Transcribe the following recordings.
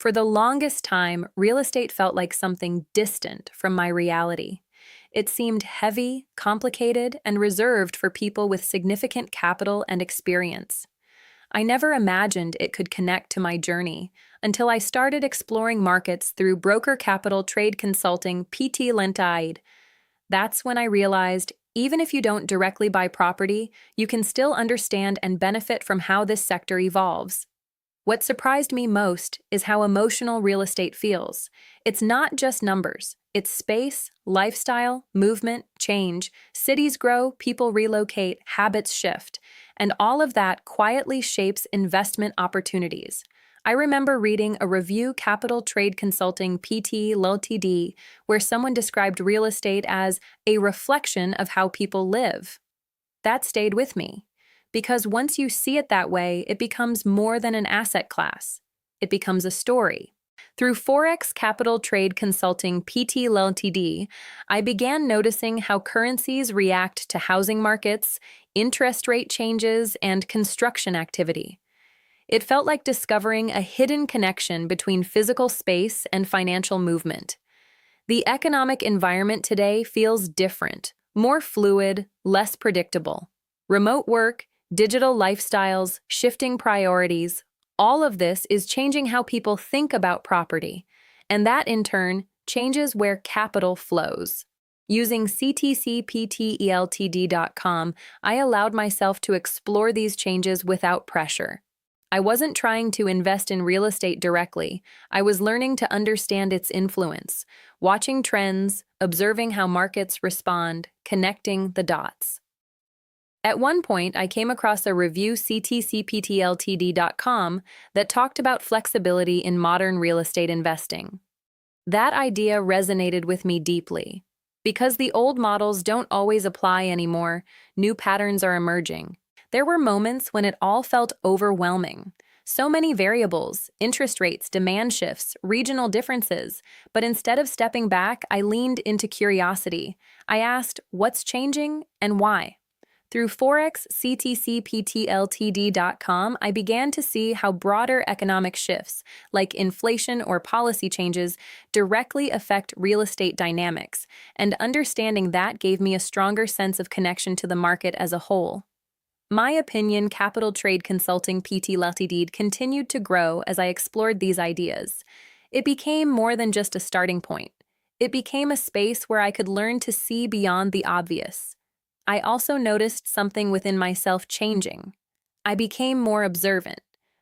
For the longest time, real estate felt like something distant from my reality. It seemed heavy, complicated, and reserved for people with significant capital and experience. I never imagined it could connect to my journey until I started exploring markets through broker capital trade consulting PT Lentaid. That's when I realized even if you don't directly buy property, you can still understand and benefit from how this sector evolves. What surprised me most is how emotional real estate feels. It's not just numbers. It's space, lifestyle, movement, change. Cities grow, people relocate, habits shift, and all of that quietly shapes investment opportunities. I remember reading a review Capital Trade Consulting PT Ltd, where someone described real estate as a reflection of how people live. That stayed with me. Because once you see it that way, it becomes more than an asset class. It becomes a story. Through Forex Capital Trade Consulting PT Ltd, I began noticing how currencies react to housing markets, interest rate changes, and construction activity. It felt like discovering a hidden connection between physical space and financial movement. The economic environment today feels different, more fluid, less predictable. Remote work, digital lifestyles, shifting priorities, all of this is changing how people think about property, and that in turn changes where capital flows. Using ctcpteltd.com, I allowed myself to explore these changes without pressure. I wasn't trying to invest in real estate directly. I was learning to understand its influence, watching trends, observing how markets respond, connecting the dots. At one point, I came across a review ctcptltd.com that talked about flexibility in modern real estate investing. That idea resonated with me deeply. Because the old models don't always apply anymore, new patterns are emerging. There were moments when it all felt overwhelming. So many variables, interest rates, demand shifts, regional differences. But instead of stepping back, I leaned into curiosity. I asked, what's changing and why? Through Forex ctcptltd.com, I began to see how broader economic shifts, like inflation or policy changes, directly affect real estate dynamics, and understanding that gave me a stronger sense of connection to the market as a whole. My opinion, Capital Trade Consulting PT Ltd continued to grow as I explored these ideas. It became more than just a starting point. It became a space where I could learn to see beyond the obvious. I also noticed something within myself changing. I became more observant,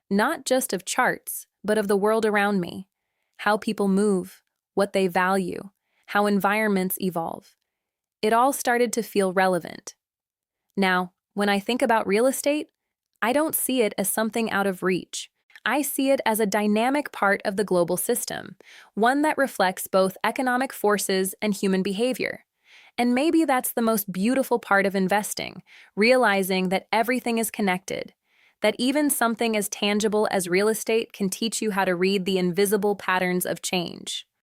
not just of charts, but of the world around me, how people move, what they value, how environments evolve. It all started to feel relevant. Now, when I think about real estate, I don't see it as something out of reach. I see it as a dynamic part of the global system, one that reflects both economic forces and human behavior. And maybe that's the most beautiful part of investing, realizing that everything is connected, that even something as tangible as real estate can teach you how to read the invisible patterns of change.